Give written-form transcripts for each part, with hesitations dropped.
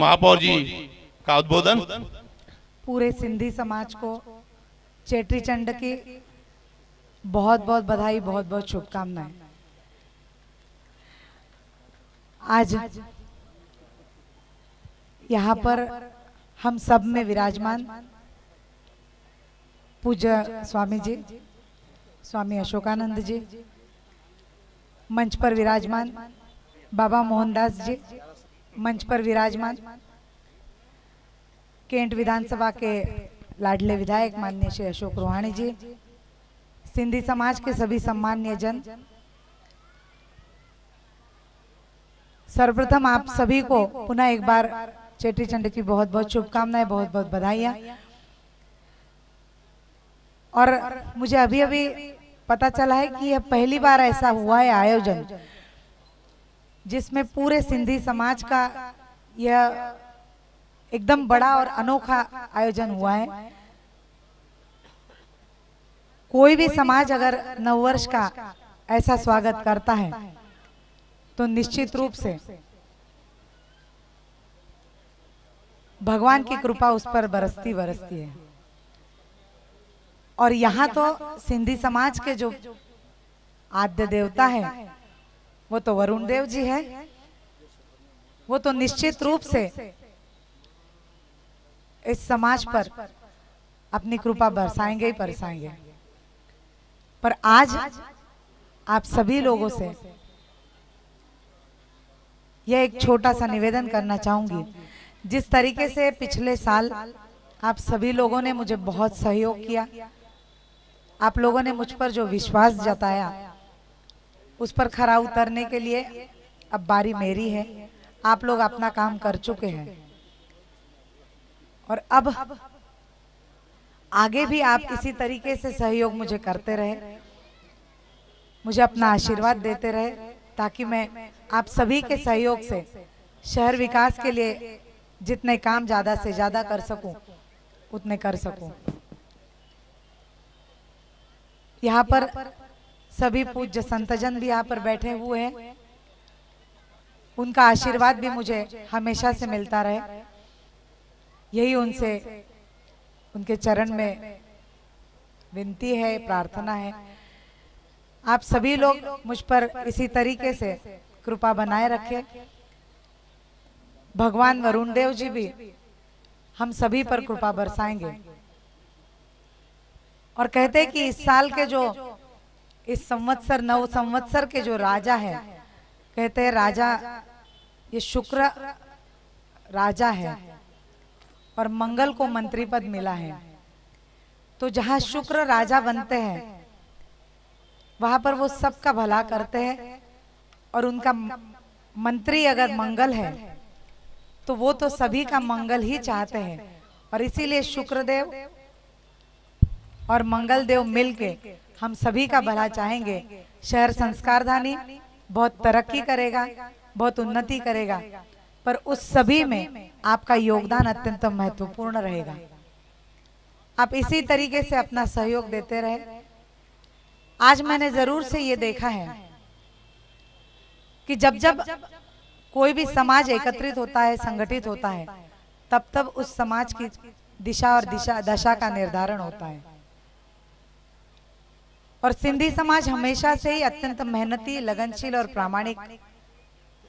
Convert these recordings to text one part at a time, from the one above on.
महापौर जी का उद्बोधन। पूरे सिंधी समाज को चेट्री चंड की बहुत बहुत बधाई, बहुत बहुत शुभकामनाएं। आज यहाँ पर हम सब में विराजमान पूज्य स्वामी जी, स्वामी अशोकानंद जी, मंच पर विराजमान बाबा मोहनदास जी, मंच पर विराजमान केंट विधानसभा के लाडले विधायक माननीय श्री अशोक रोहाणी जी, सिंधी समाज के सभी सम्मान्य जन, सर्वप्रथम आप सभी को पुनः एक बार चेट्री चंड की बहुत बहुत शुभकामनाएं, बहुत बहुत बधाइयां। और मुझे अभी अभी पता चला है कि यह पहली बार ऐसा हुआ है आयोजन जिसमें पूरे सिंधी समाज का यह एकदम बड़ा और अनोखा आयोजन हुआ है। कोई भी समाज अगर नववर्ष का ऐसा स्वागत करता है तो निश्चित रूप से भगवान की कृपा उस पर बरसती बरसती है। और यहाँ तो सिंधी समाज के जो आद्य देवता है वो तो वरुण देव जी है, वो तो निश्चित रूप से इस समाज पर अपनी कृपा बरसाएंगे ही बरसाएंगे। पर आज आप सभी लोगों से यह एक छोटा सा निवेदन करना चाहूंगी। जिस तरीके से पिछले साल आप सभी लोगों ने मुझे बहुत सहयोग किया, आप लोगों ने मुझ पर जो विश्वास जताया उस पर खरा उतरने के लिए अब बारी मेरी है। आप लोग अपना काम कर चुके हैं और अब आगे भी आप इसी तरीके से सहयोग मुझे करते रहे, मुझे अपना आशीर्वाद देते रहे, ताकि मैं आप सभी के सहयोग से शहर विकास के लिए जितने काम ज्यादा से ज्यादा कर सकूं उतने कर सकूं। यहाँ पर सभी पूज्य संतजन भी यहाँ पर बैठे हुए हैं, उनका आशीर्वाद भी मुझे हमेशा से मिलता रहे, यही उनसे उनके चरण में विनती है, प्रार्थना है। आप सभी लोग मुझ पर इसी तरीके से कृपा बनाए रखें। भगवान वरुण देव जी भी हम सभी पर कृपा बरसाएंगे। और कहते हैं कि इस साल के जो इस संवत्सर नव संवत्सर के जो राजा है, कहते हैं राजा ये शुक्र राजा है और मंगल को मंत्री पद मिला है। तो जहां शुक्र राजा बनते हैं वहां पर वो सबका भला करते हैं, और उनका मंत्री अगर मंगल है तो वो तो सभी का मंगल ही चाहते हैं। और इसीलिए शुक्रदेव और मंगल देव मिलके हम सभी का भला चाहेंगे। शहर संस्कारधानी बहुत तरक्की करेगा, बहुत उन्नति करेगा, पर उस सभी में आपका योगदान अत्यंत महत्वपूर्ण रहेगा। आप इसी तरीके से अपना सहयोग देते रहे। आज मैंने जरूर से ये देखा है कि जब जब कोई भी समाज एकत्रित होता है, संगठित होता है, तब तब उस समाज की दिशा और दशा का निर्धारण होता है। और सिंधी समाज हमेशा से ही अत्यंत मेहनती, लगनशील और प्रामाणिक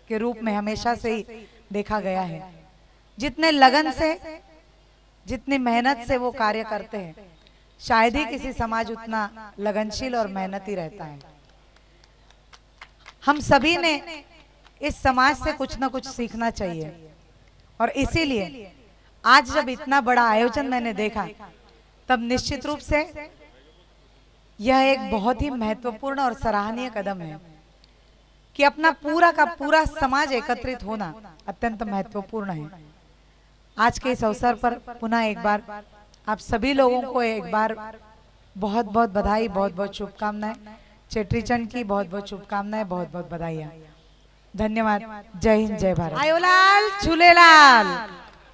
के रूप में हमेशा से ही देखा गया है। जितने लगन से, जितनी मेहनत से वो कार्य करते हैं, शायद ही किसी समाज उतना लगनशील और मेहनती रहता है। हम सभी ने इस समाज से कुछ ना कुछ सीखना चाहिए, और इसीलिए आज जब इतना बड़ा आयोजन मैंने देखा तब निश्चित रूप से यह एक बहुत ही महत्वपूर्ण और सराहनीय कदम है कि अपना पूरा का पूरा समाज एकत्रित होना अत्यंत महत्वपूर्ण है। आज के इस अवसर पर पुनः एक बार आप सभी लोगों को एक बार बहुत बहुत बधाई, बहुत बहुत शुभकामनाएं। चेट्री चंड की बहुत बहुत शुभकामनाएं, बहुत बहुत बधाइयां। धन्यवाद। जय हिंद, जय भारत। आयोलाल झूलेलाल।